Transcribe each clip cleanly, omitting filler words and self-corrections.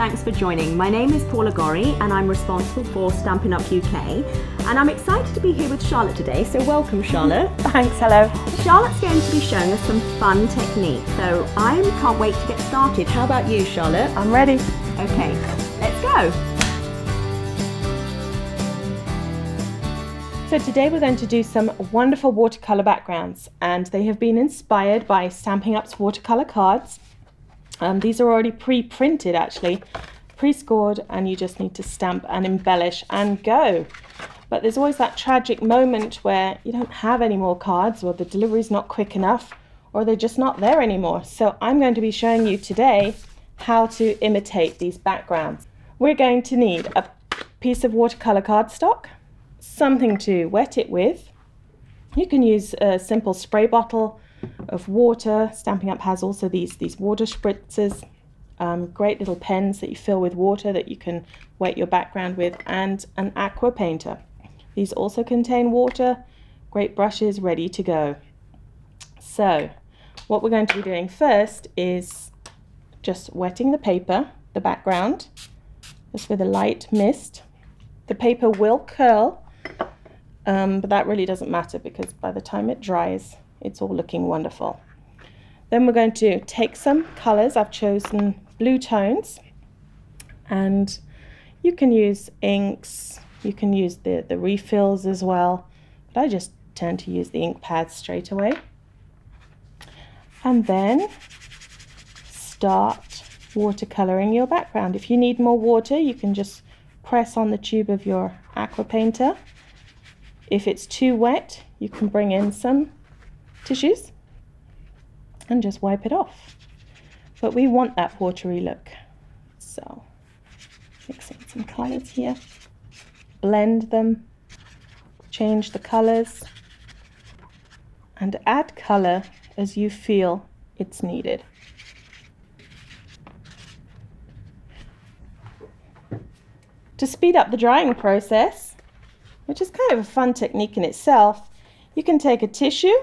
thanks for joining. My name is Paula Gorry and I'm responsible for Stampin' Up UK, and I'm excited to be here with Charlotte today, so welcome Charlotte. Thanks, hello. Charlotte's going to be showing us some fun techniques, so I can't wait to get started. How about you, Charlotte? I'm ready. Okay, let's go. So today we're going to do some wonderful watercolour backgrounds, and they have been inspired by Stampin' Up's watercolour cards. These are already pre-printed, actually, pre-scored, and you just need to stamp and embellish and go. But there's always that tragic moment where you don't have any more cards, or the delivery's not quick enough, or they're just not there anymore. So I'm going to be showing you today how to imitate these backgrounds. We're going to need a piece of watercolour cardstock, something to wet it with. You can use a simple spray bottle of water. Stampin' Up has also these water spritzers, great little pens that you fill with water that you can wet your background with, and an aqua painter. These also contain water, great brushes ready to go. So what we're going to be doing first is just wetting the paper, the background, just with a light mist. The paper will curl, but that really doesn't matter because by the time it dries, it's all looking wonderful. Then we're going to take some colours. I've chosen blue tones, and you can use inks, you can use the refills as well, but I just tend to use the ink pads straight away. And then start watercolouring your background. If you need more water, you can just press on the tube of your aqua painter. If it's too wet, you can bring in some tissues and just wipe it off. But we want that watery look. So mix in some colours here, blend them, change the colours, and add colour as you feel it's needed. To speed up the drying process, which is kind of a fun technique in itself, you can take a tissue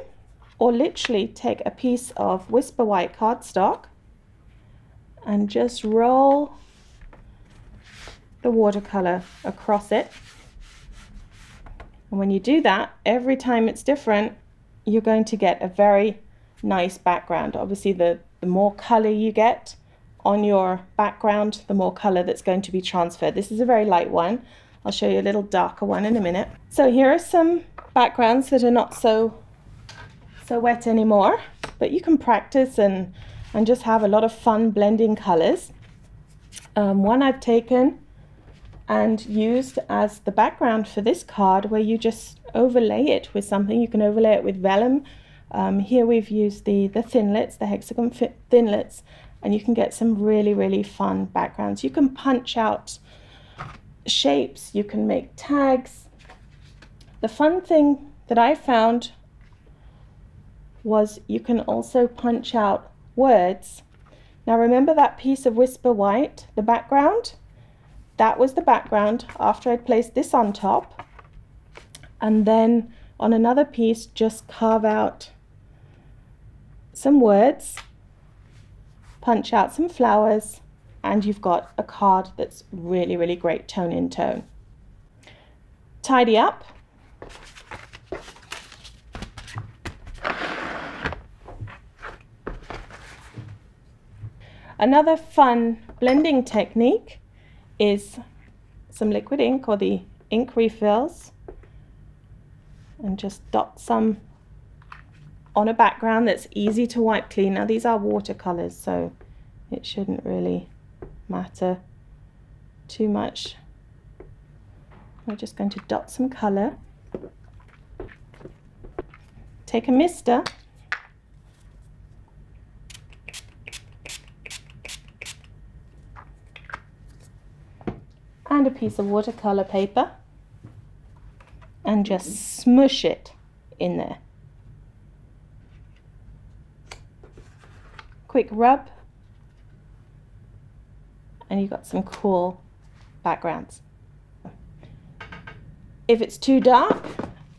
or literally take a piece of Whisper White cardstock and just roll the watercolor across it. And when you do that, every time it's different, you're going to get a very nice background. Obviously, the more color you get on your background, the more color that's going to be transferred. This is a very light one. I'll show you a little darker one in a minute. So here are some backgrounds that are not so wet anymore, but you can practice and just have a lot of fun blending colors. One I've taken and used as the background for this card, where you just overlay it with something. You can overlay it with vellum. Here we've used the thinlits, the hexagon thinlits, and you can get some really fun backgrounds. You can punch out shapes, you can make tags. The fun thing that I found was you can also punch out words. Now remember that piece of Whisper White, the background? That was the background after I'd placed this on top, and then on another piece just carve out some words, punch out some flowers, and you've got a card that's really great tone in tone. Tidy up. Another fun blending technique is some liquid ink or the ink refills, and just dot some on a background that's easy to wipe clean. Now these are watercolors, so it shouldn't really matter too much. I'm just going to dot some color. Take a mister and a piece of watercolor paper and just smush it in there. Quick rub, and you've got some cool backgrounds. If it's too dark,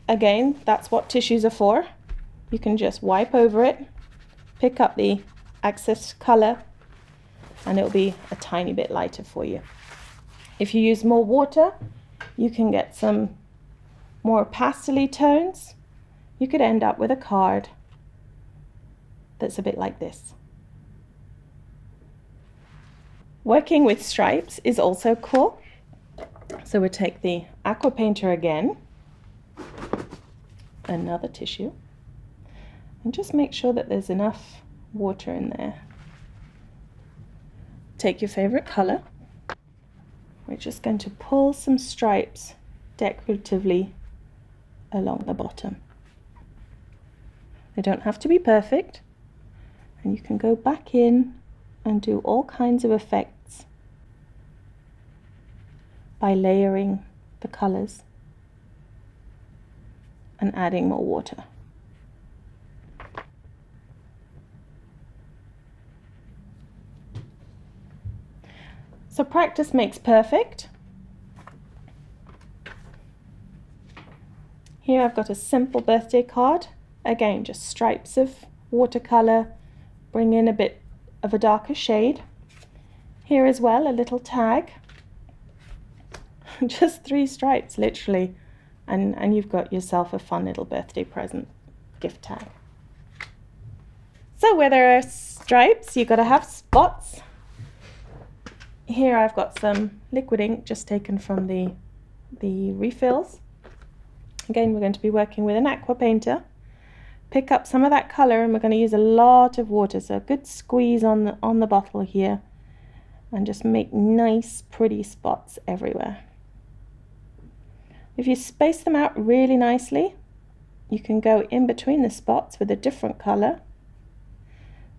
again, that's what tissues are for. You can just wipe over it, pick up the excess color, and it'll be a tiny bit lighter for you. If you use more water, you can get some more pastel-y tones. You could end up with a card that's a bit like this. Working with stripes is also cool. So we'll take the aqua painter again, another tissue, and just make sure that there's enough water in there. Take your favorite color. We're just going to pull some stripes decoratively along the bottom. They don't have to be perfect, and you can go back in and do all kinds of effects by layering the colors and adding more water. So practice makes perfect. Here I've got a simple birthday card. Again, just stripes of watercolor, bring in a bit of a darker shade. Here as well, a little tag. Just 3 stripes, literally. And you've got yourself a fun little birthday present gift tag. So where there are stripes, you've got to have spots. Here I've got some liquid ink just taken from the refills. Again, we're going to be working with an aqua painter. Pick up some of that color, and we're going to use a lot of water, so a good squeeze on the bottle here, and just make nice pretty spots everywhere. If you space them out really nicely, you can go in between the spots with a different color,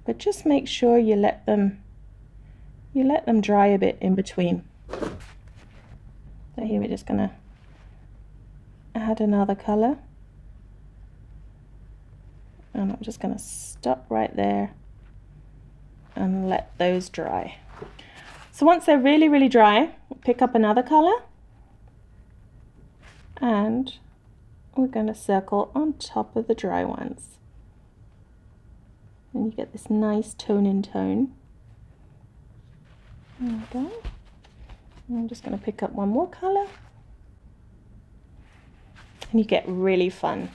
but just make sure you let them dry a bit in between. So here we're just going to add another color, and I'm just going to stop right there and let those dry. So once they're really dry, pick up another color, and we're going to circle on top of the dry ones, and you get this nice tone in tone. There we go. I'm just going to pick up one more color, and you get really fun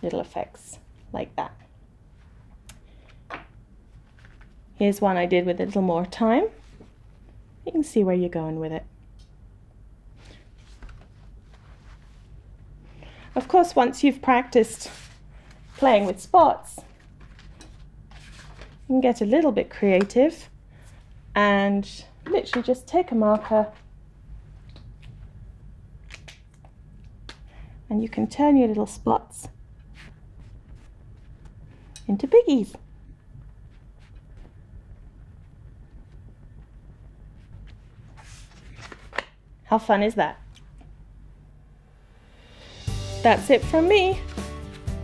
little effects like that. Here's one I did with a little more time. You can see where you're going with it. Of course, once you've practiced playing with spots, you can get a little bit creative and literally just take a marker and you can turn your little spots into piggies. How fun is that? That's it from me.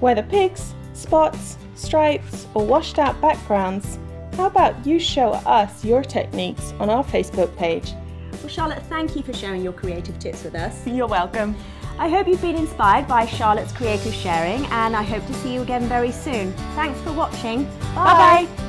Whether pigs, spots, stripes, or washed out backgrounds, how about you show us your techniques on our Facebook page? Well, Charlotte, thank you for sharing your creative tips with us. You're welcome. I hope you've been inspired by Charlotte's creative sharing, and I hope to see you again very soon. Thanks for watching. Bye. Bye-bye.